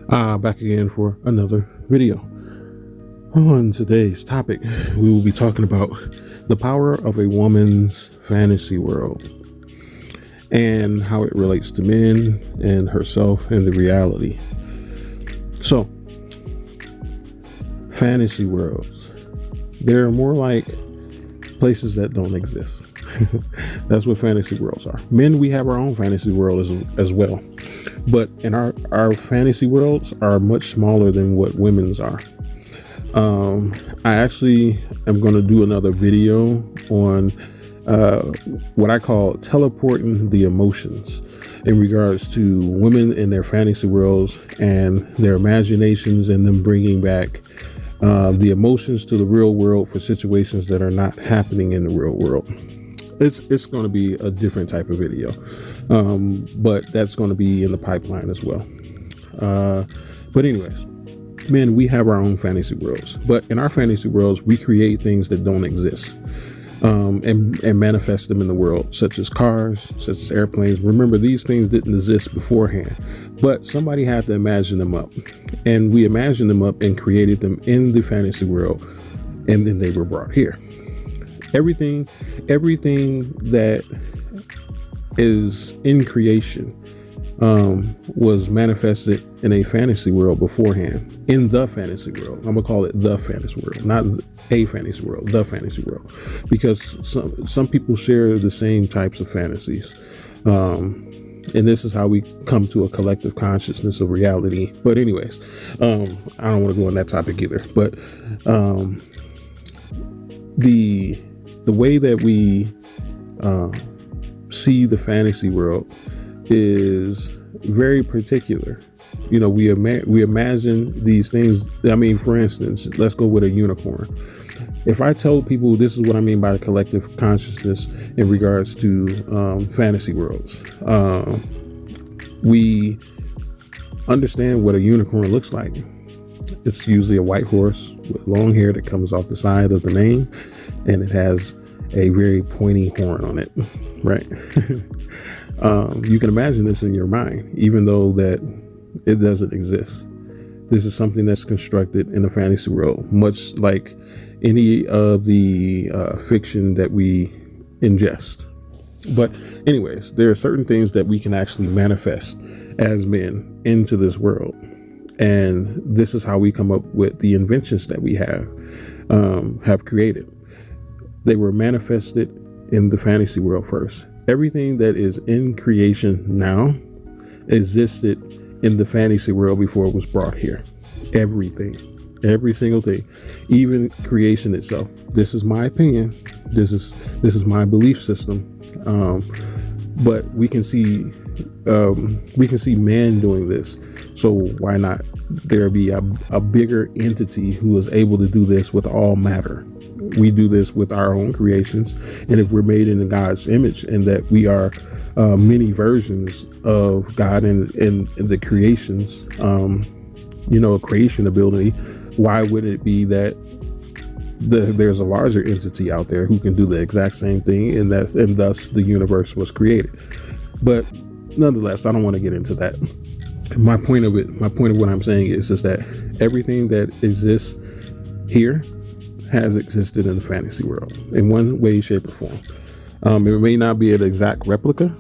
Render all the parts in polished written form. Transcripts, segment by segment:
Back again for another video. On today's topic, we will be talking about the power of a woman's fantasy world and how it relates to men and herself and the reality. So, fantasy worlds. They're more like places that don't exist. That's what fantasy worlds are. Men, we have our own fantasy world as well. But in our fantasy worlds are much smaller than what women's are. I actually am going to do another video on what I call teleporting the emotions in regards to women in their fantasy worlds and their imaginations, and them bringing back the emotions to the real world for situations that are not happening in the real world. It's going to be a different type of video, but that's going to be in the pipeline as well. But anyways, men, we have our own fantasy worlds, but in our fantasy worlds, we create things that don't exist, and manifest them in the world, such as cars, such as airplanes. Remember, these things didn't exist beforehand, but somebody had to imagine them up, and we imagined them up and created them in the fantasy world, and then they were brought here. Everything that is in creation was manifested in a fantasy world beforehand, in the fantasy world. I'm gonna call it the fantasy world, not a fantasy world, the fantasy world, because some people share the same types of fantasies, and this is how we come to a collective consciousness of reality. But anyways, I don't want to go on that topic either, but the way that we see the fantasy world is very particular. You know, we imagine these things. I mean, for instance, let's go with a unicorn. If I told people this is what I mean by the collective consciousness in regards to fantasy worlds, we understand what a unicorn looks like. It's usually a white horse with long hair that comes off the side of the mane, and it has a very pointy horn on it, right? You can imagine this in your mind, even though that it doesn't exist. This is something that's constructed in the fantasy world, much like any of the fiction that we ingest. But anyways, there are certain things that we can actually manifest as men into this world. And this is how we come up with the inventions that we have created. They were manifested in the fantasy world first. Everything that is in creation now existed in the fantasy world before it was brought here. Everything, every single thing, even creation itself. This is my opinion. This is my belief system. But we can see man doing this. So why not there be a bigger entity who is able to do this with all matter? We do this with our own creations, and if we're made in God's image, and that we are many versions of God in the creations, creation ability, why would it be that there's a larger entity out there who can do the exact same thing, and thus the universe was created? But nonetheless, I don't want to get into that. My point of what I'm saying is that everything that exists here has existed in the fantasy world in one way, shape, or form. It may not be an exact replica,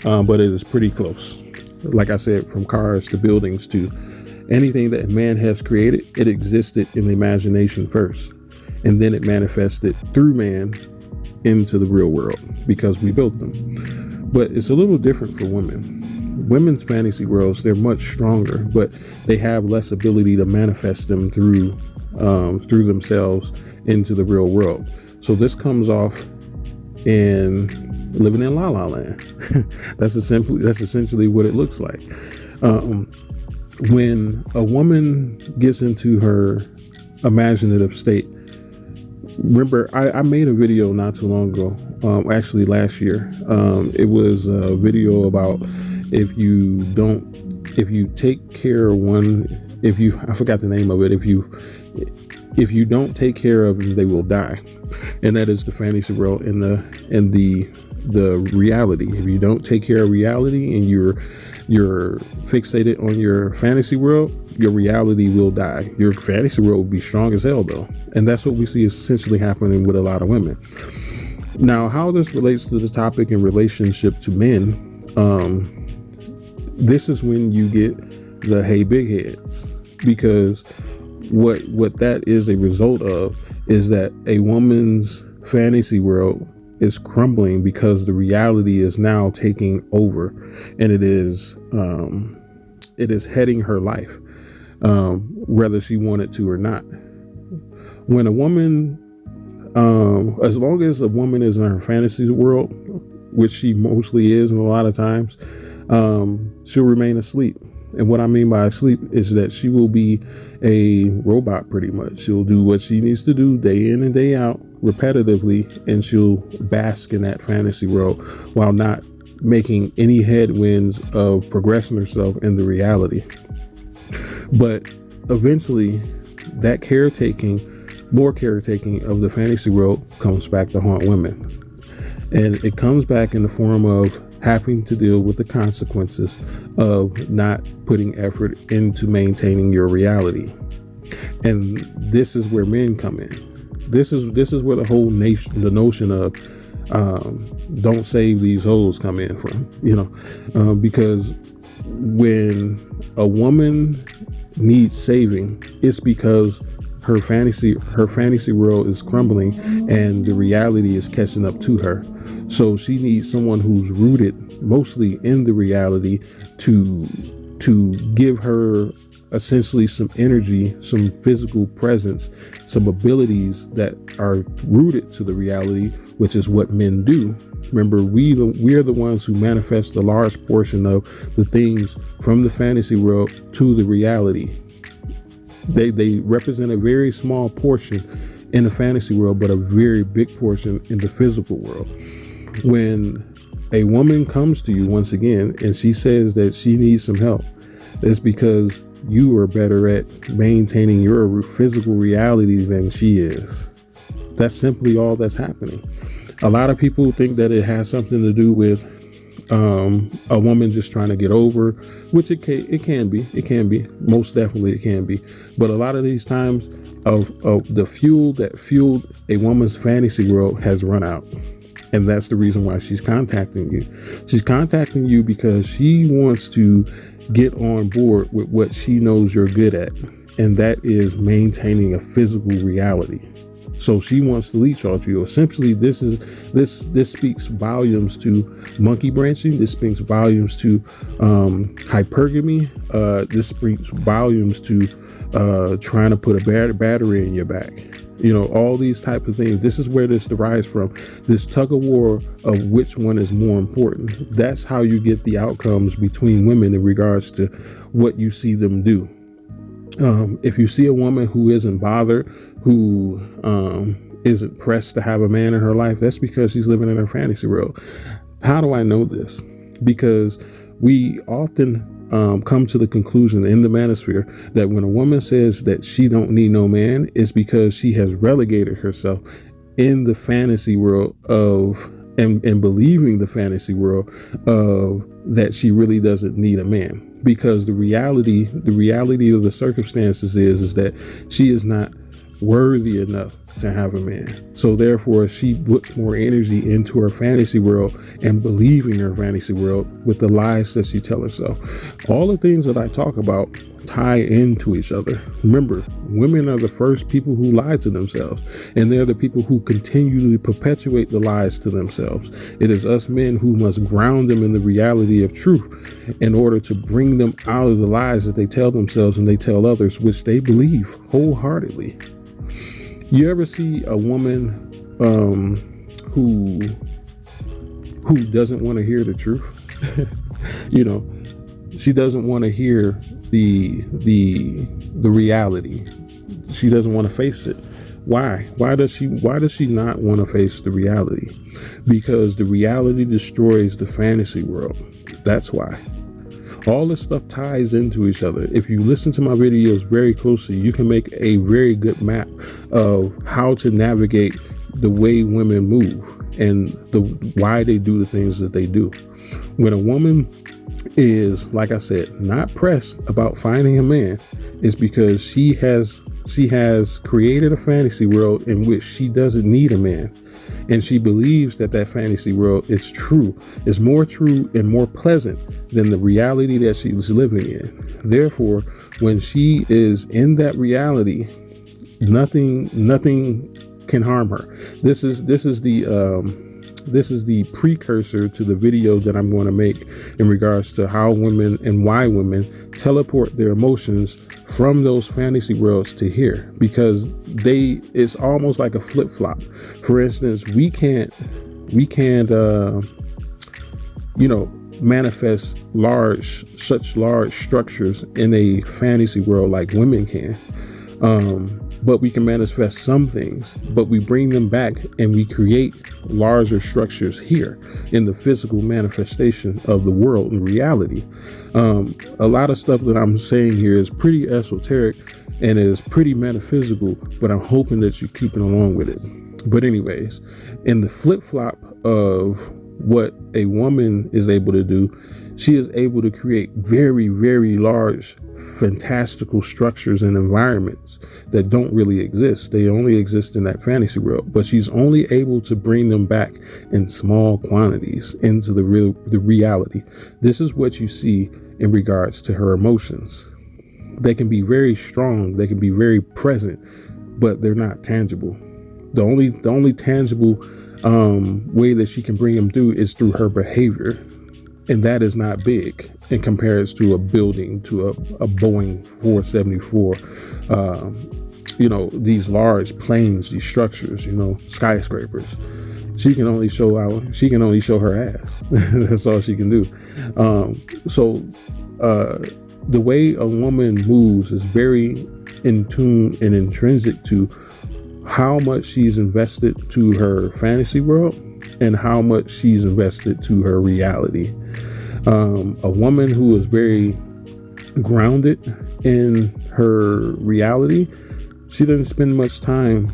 but it is pretty close. Like I said, from cars to buildings to anything that man has created, it existed in the imagination first, and then it manifested through man into the real world because we built them. But it's a little different for women. Women's fantasy worlds, they're much stronger, but they have less ability to manifest them through themselves into the real world. So this comes off in living in La La Land. That's essentially what it looks like. When a woman gets into her imaginative state, remember, I made a video not too long ago, actually last year. It was a video about if you take care of I forgot the name of it. If you don't take care of them, they will die. And that is the fantasy world and the reality. If you don't take care of reality and you're you're fixated on your fantasy world, your reality will die. Your fantasy world will be strong as hell though. And that's what we see essentially happening with a lot of women. Now, how this relates to the topic in relationship to men, this is when you get the hey big heads, because what that is a result of is that a woman's fantasy world is crumbling because the reality is now taking over, and it is heading her life, whether she wanted to or not. When a woman, as long as a woman is in her fantasy world, which she mostly is, and a lot of times, she'll remain asleep. And what I mean by asleep is that she will be a robot pretty much. She'll do what she needs to do day in and day out repetitively, and she'll bask in that fantasy world while not making any headwinds of progressing herself in the reality. But eventually that more caretaking of the fantasy world comes back to haunt women. And it comes back in the form of having to deal with the consequences of not putting effort into maintaining your reality. And this is where men come in. This is where the notion of don't save these hoes come in from, because when a woman needs saving, it's because her fantasy world is crumbling and the reality is catching up to her. So she needs someone who's rooted mostly in the reality to give her essentially some energy, some physical presence, some abilities that are rooted to the reality, which is what men do. Remember, we are the ones who manifest a large portion of the things from the fantasy world to the reality. They represent a very small portion in the fantasy world, but a very big portion in the physical world. When a woman comes to you once again and she says that she needs some help, that's because you are better at maintaining your physical reality than she is. That's simply all that's happening. A lot of people think that it has something to do with a woman just trying to get over, which it can be, most definitely it can be. But a lot of these times of the fuel that fueled a woman's fantasy world has run out. And that's the reason why she's contacting you. She's contacting you because she wants to get on board with what she knows you're good at. And that is maintaining a physical reality. So she wants to leech off you. Essentially, this speaks volumes to monkey branching. This speaks volumes to hypergamy. This speaks volumes to trying to put a battery in your back. All these type of things. This is where this derives from. This tug of war of which one is more important. That's how you get the outcomes between women in regards to what you see them do. If you see a woman who isn't bothered, who isn't pressed to have a man in her life, that's because she's living in her fantasy world. How do I know this? Because we often come to the conclusion in the manosphere that when a woman says that she don't need no man, it's because she has relegated herself in the fantasy world of and believing the fantasy world of that she really doesn't need a man. Because the reality of the circumstances is that she is not worthy enough to have a man. So therefore, she puts more energy into her fantasy world and believing her fantasy world with the lies that she tells herself. All the things that I talk about tie into each other. Remember, women are the first people who lie to themselves, and they're the people who continually perpetuate the lies to themselves. It is us men who must ground them in the reality of truth in order to bring them out of the lies that they tell themselves and they tell others, which they believe wholeheartedly. You ever see a woman who doesn't want to hear the truth? She doesn't want to hear the reality. She doesn't want to face it. Why? Why does she not want to face the reality? Because the reality destroys the fantasy world. That's why. All this stuff ties into each other. If you listen to my videos very closely, you can make a very good map of how to navigate the way women move and why they do the things that they do. When a woman is, like I said, not pressed about finding a man, is because she has created a fantasy world in which she doesn't need a man. And she believes that that fantasy world is true, is more true and more pleasant than the reality that she's living in. Therefore, when she is in that reality, nothing can harm her. This is the precursor to the video that I'm going to make in regards to how women and why women teleport their emotions from those fantasy worlds to here, because it's almost like a flip-flop. For instance, we can't manifest such large structures in a fantasy world like women can. But we can manifest some things, but we bring them back and we create larger structures here in the physical manifestation of the world and reality. A lot of stuff that I'm saying here is pretty esoteric and is pretty metaphysical, but I'm hoping that you're keeping along with it. But anyways, in the flip-flop of what a woman is able to do, she is able to create very, very large, fantastical structures and environments that don't really exist. They only exist in that fantasy world, but she's only able to bring them back in small quantities into the reality. This is what you see in regards to her emotions. They can be very strong, they can be very present, but they're not tangible. The only tangible way that she can bring them through is through her behavior. And that is not big in comparison to a building, to a Boeing 474, these large planes, these structures, skyscrapers. She can only show her ass. That's all she can do. The way a woman moves is very in tune and intrinsic to how much she's invested to her fantasy world and how much she's invested to her reality. A woman who is very grounded in her reality, she doesn't spend much time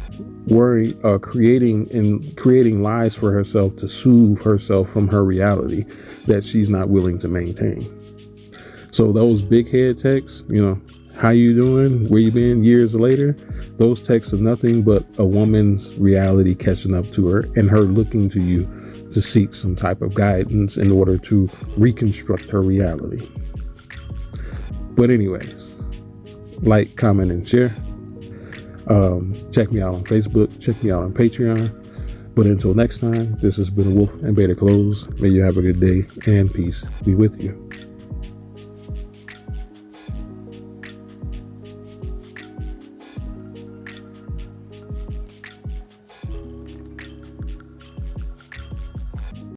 creating lies for herself to soothe herself from her reality that she's not willing to maintain. So those big head texts, how you doing, where you been years later, those texts are nothing but a woman's reality catching up to her and her looking to you to seek some type of guidance in order to reconstruct her reality. But anyways, like, comment, and share. Check me out on Facebook. Check me out on Patreon. But until next time, this has been Wolf and Beta Close. May you have a good day and peace be with you.